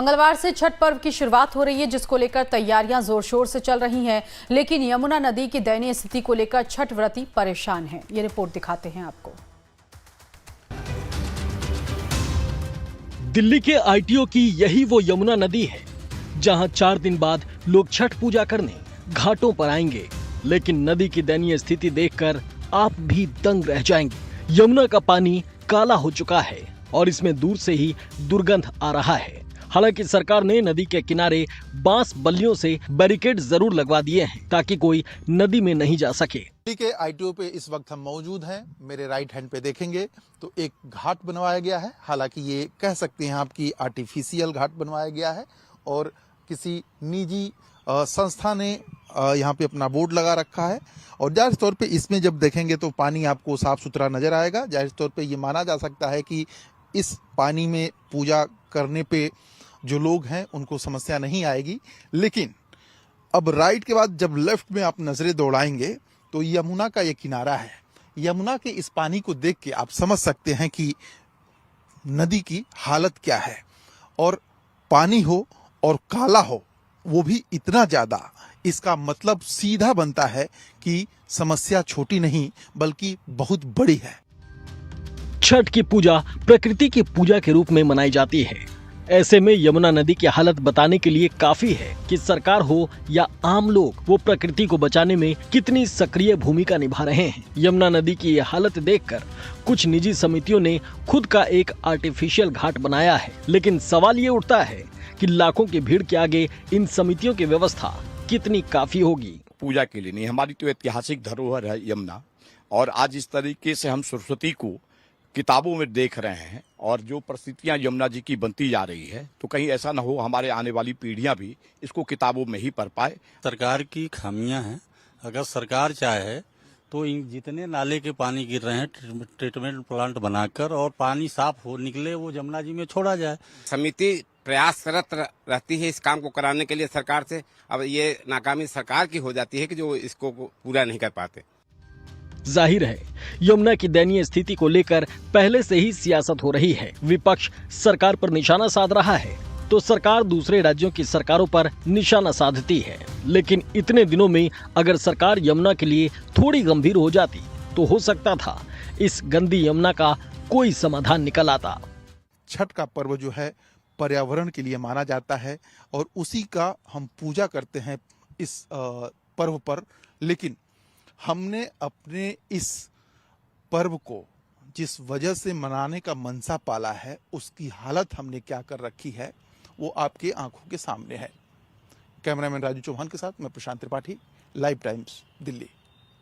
मंगलवार से छठ पर्व की शुरुआत हो रही है, जिसको लेकर तैयारियां जोर शोर से चल रही हैं। लेकिन यमुना नदी की दयनीय स्थिति को लेकर छठ व्रती परेशान हैं। ये रिपोर्ट दिखाते हैं आपको। दिल्ली के आईटीओ की यही वो यमुना नदी है जहां 4 दिन बाद लोग छठ पूजा करने घाटों पर आएंगे। लेकिन नदी की दयनीय स्थिति देखकर आप भी दंग रह जाएंगे। यमुना का पानी काला हो चुका है और इसमें दूर से ही दुर्गंध आ रहा है। हालांकि सरकार ने नदी के किनारे बांस बल्लियों से बैरिकेड जरूर लगवा दिए हैं ताकि कोई नदी में नहीं जा सके। दिल्ली के आईटीओ पे इस वक्त हम मौजूद हैं। मेरे राइट हैंड पे देखेंगे तो एक घाट बनवाया गया है। हालांकि ये कह सकते हैं आपकी आर्टिफिशियल घाट बनवाया गया है और किसी निजी संस्था ने यहाँ पे अपना बोर्ड लगा रखा है। और जाहिर तौर पे इसमें जब देखेंगे तो पानी आपको साफ सुथरा नजर आएगा। जाहिर तौर पे ये माना जा सकता है कि इस पानी में पूजा करने पे जो लोग हैं उनको समस्या नहीं आएगी। लेकिन अब राइट के बाद जब लेफ्ट में आप नजरें दौड़ाएंगे तो यमुना का ये किनारा है। यमुना के इस पानी को देख के आप समझ सकते हैं कि नदी की हालत क्या है। और पानी हो और काला हो, वो भी इतना ज्यादा, इसका मतलब सीधा बनता है कि समस्या छोटी नहीं बल्कि बहुत बड़ी है। छठ की पूजा प्रकृति की पूजा के रूप में मनाई जाती है। ऐसे में यमुना नदी की हालत बताने के लिए काफी है कि सरकार हो या आम लोग, वो प्रकृति को बचाने में कितनी सक्रिय भूमिका निभा रहे हैं। यमुना नदी की ये हालत देखकर कुछ निजी समितियों ने खुद का एक आर्टिफिशियल घाट बनाया है। लेकिन सवाल ये उठता है कि लाखों की भीड़ के आगे इन समितियों की व्यवस्था कितनी काफी होगी। पूजा के लिए नहीं, हमारी तो ऐतिहासिक धरोहर है यमुना। और आज इस तरीके से हम सरस्वती को किताबों में देख रहे हैं और जो परिस्थितियां यमुना जी की बनती जा रही है, तो कहीं ऐसा न हो हमारे आने वाली पीढ़ियां भी इसको किताबों में ही पढ़ पाए। सरकार की खामियां हैं। अगर सरकार चाहे तो इन जितने नाले के पानी गिर रहे हैं ट्रीटमेंट प्लांट बनाकर और पानी साफ हो निकले वो यमुना जी में छोड़ा जाए। समिति प्रयासरत रहती है इस काम को कराने के लिए सरकार से। अब ये नाकामी सरकार की हो जाती है कि जो इसको पूरा नहीं कर पाते। जाहिर है यमुना की दयनीय स्थिति को लेकर पहले से ही सियासत हो रही है। विपक्ष सरकार पर निशाना साध रहा है तो सरकार दूसरे राज्यों की सरकारों पर निशाना साधती है। लेकिन इतने दिनों में अगर सरकार यमुना के लिए थोड़ी गंभीर हो जाती तो हो सकता था इस गंदी यमुना का कोई समाधान निकल आता। छठ का पर्व जो है पर्यावरण के लिए माना जाता है और उसी का हम पूजा करते हैं इस पर्व पर। लेकिन हमने अपने इस पर्व को जिस वजह से मनाने का मनसा पाला है, उसकी हालत हमने क्या कर रखी है वो आपके आंखों के सामने है। कैमरामैन राजू चौहान के साथ मैं प्रशांत त्रिपाठी, लाइव टाइम्स, दिल्ली।